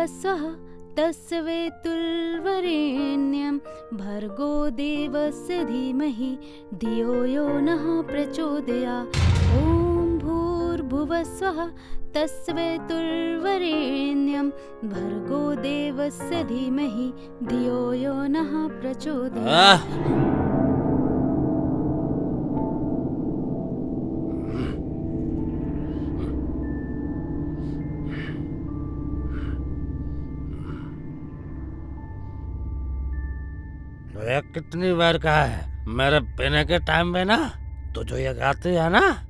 स्वः तस्सवितुर्वरेण्यं भर्गो देवस्य धीमहि धियो यो नः प्रचोदयात्। ॐ भूर्भुवः स्वः तस्सवितुर्वरेण्यं भर्गो देवस्य धीमहि धियो यो नः प्रचोदयात्। ये कितनी बार कहा है मेरे पीने के टाइम में ना तो जो ये गाती है ना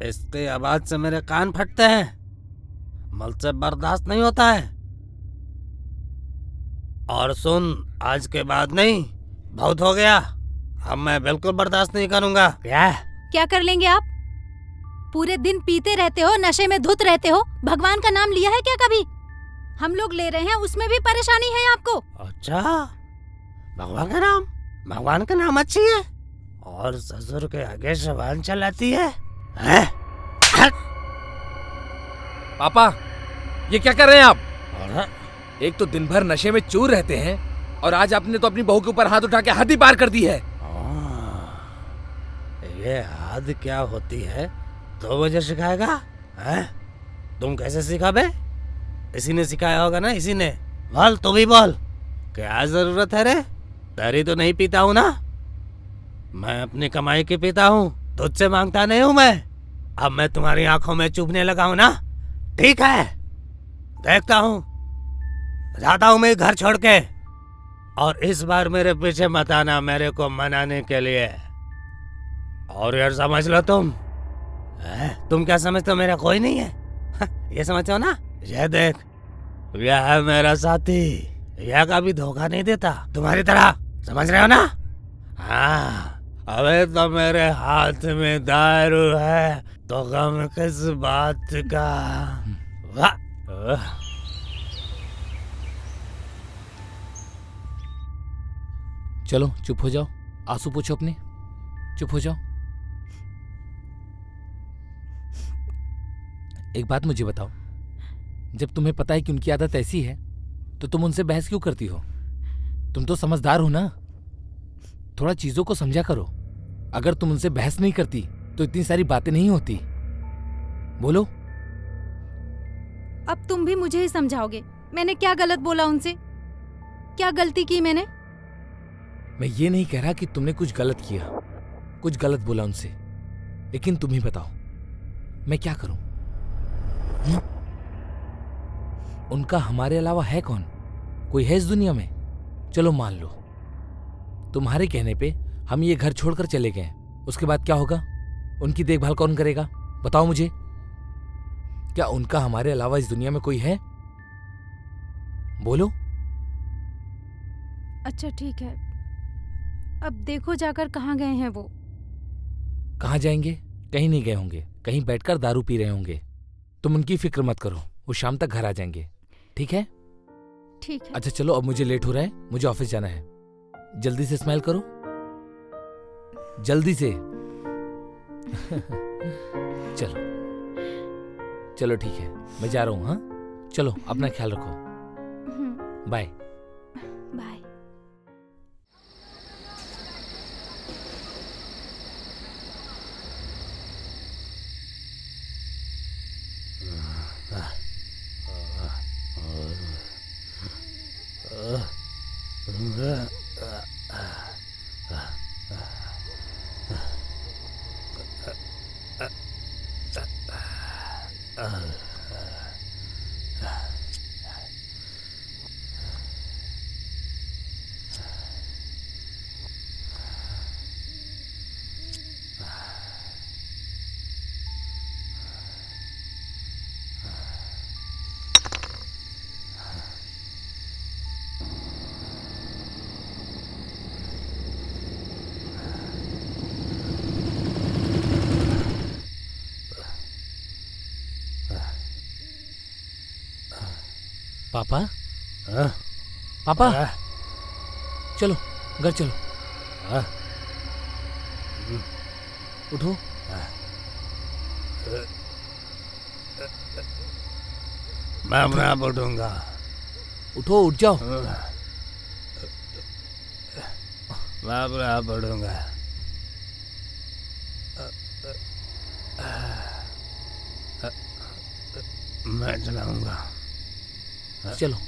इसकी आवाज से मेरे कान फटते हैं, मुझसे बर्दाश्त नहीं होता है। और सुन, आज के बाद नहीं, बहुत हो गया, अब मैं बिल्कुल बर्दाश्त नहीं करूंगा। क्या कर लेंगे आप? पूरे दिन पीते रहते हो, नशे में धुत रहते हो। भगवान का नाम लिया है क्या कभी? हम लोग ले रहे हैं, उसमें भी परेशानी है आपको? अच्छा, भगवान का नाम अच्छी है और ससुर के आगे जबान चलाती है? पापा, ये क्या कर रहे हैं आप? एक तो दिन भर नशे में चूर रहते हैं और आज आपने तो अपनी बहू के ऊपर हाथ उठा के हद ही पार कर दी है। ये हद क्या होती है तो मुझे सिखाएगा? तुम कैसे सीखा बे? इसी ने सिखाया होगा ना, इसी ने। बोल, तू भी बोल, क्या जरूरत है रे? तेरी तो नहीं पीता हूँ ना, मैं अपनी कमाई की पीता हूँ, तुझसे मांगता नहीं हूँ मैं। अब मैं तुम्हारी आंखों में चुभने लगा हूँ ना, ठीक है, देखता हूँ, जाता हूँ मैं घर छोड़ के। और इस बार मेरे पीछे मत आना मेरे को मनाने के लिए। और यार समझ लो तुम क्या समझते हो, मेरा कोई नहीं है? ये समझते हो ना? ये देख, यह है मेरा साथी, यह कभी धोखा नहीं देता तुम्हारी तरह, समझ रहे हो ना? हाँ, अबे तो मेरे हाथ में दारू है तो गम किस बात का? वाह! चलो चुप हो जाओ, आंसू पूछो अपने, चुप हो जाओ। एक बात मुझे बताओ, जब तुम्हें पता है कि उनकी आदत ऐसी है तो तुम उनसे बहस क्यों करती हो? तुम तो समझदार हो ना, थोड़ा चीजों को समझा करो। अगर तुम उनसे बहस नहीं करती तो इतनी सारी बातें नहीं होती। बोलो। अब तुम भी मुझे ही समझाओगे? मैंने क्या गलत बोला उनसे? क्या गलती की मैंने? मैं ये नहीं कह रहा कि तुमने कुछ गलत किया, कुछ गलत बोला उनसे, लेकिन तुम ही बताओ मैं क्या करूं? उनका हमारे अलावा है कौन? कोई है इस दुनिया में? चलो मान लो तुम्हारे कहने पे हम ये घर छोड़कर चले गए, उसके बाद क्या होगा? उनकी देखभाल कौन करेगा? बताओ मुझे, क्या उनका हमारे अलावा इस दुनिया में कोई है? बोलो। अच्छा ठीक है, अब देखो जाकर कहाँ गए हैं वो? कहाँ जाएंगे? कहीं नहीं गए होंगे, कहीं बैठकर दारू पी रहे होंगे। तुम उनकी फिक्र मत करो, वो शाम तक घर आ जाएंगे, ठीक है? ठीक है। अच्छा चलो, अब मुझे लेट हो रहा है, मुझे ऑफिस जाना है। जल्दी से स्माइल करो, जल्दी से। चलो चलो ठीक है, मैं जा रहा हूँ। हाँ चलो, अपना ख्याल रखो, बाय। बाय। पापा, पापा, चलो घर चलो। उठो। मैं उठूंगा, उठो, उठ जाओ। मैं पढ़ूंगा। मैं चलाऊंगा। चलो।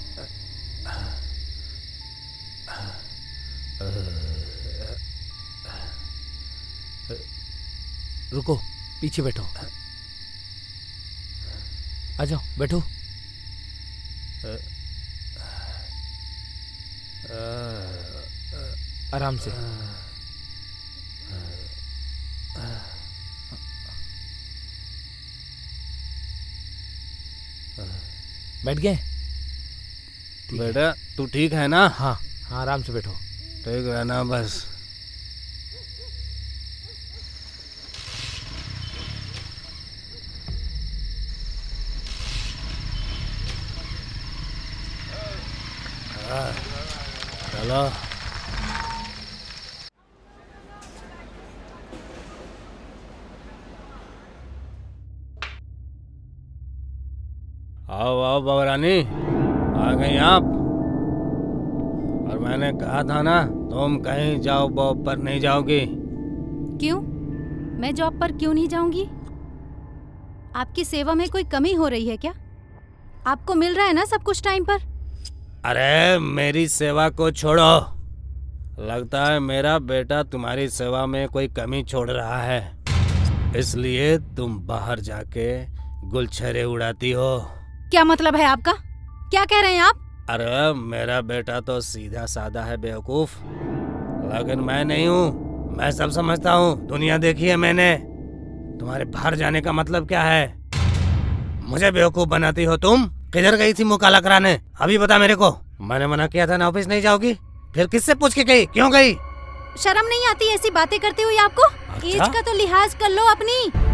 रुको, पीछे बैठो। आ जाओ, बैठो। आराम से। बैठ गए? बेटा तू ठीक है ना? हाँ हाँ, आराम से बैठो। ठीक रहना बस। चलो। आओ आओ बबरानी, आ गई आप। और मैंने कहा था ना तुम कहीं जाओ बॉब पर नहीं जाओगी। क्यों? मैं जॉब पर क्यों नहीं जाऊंगी? आपकी सेवा में कोई कमी हो रही है क्या? आपको मिल रहा है ना सब कुछ टाइम पर? अरे मेरी सेवा को छोड़ो। लगता है मेरा बेटा तुम्हारी सेवा में कोई कमी छोड़ रहा है, इसलिए तुम बाहर जाके गुलछरे उड़ाती हो। क्या मतलब है आपका? क्या कह रहे हैं आप? अरे मेरा बेटा तो सीधा साधा है बेवकूफ, लेकिन मैं नहीं हूँ। मैं सब समझता हूँ, दुनिया देखी है मैंने। तुम्हारे बाहर जाने का मतलब क्या है? मुझे बेवकूफ बनाती हो तुम। किधर गई थी मुँह काला कराने? अभी बता मेरे को। मैंने मना किया था ना ऑफिस नहीं जाओगी, फिर किससे पूछ के गई? क्यों गई? शर्म नहीं आती ऐसी बातें करते हुए आपको? अच्छा? एज का तो लिहाज कर लो अपनी।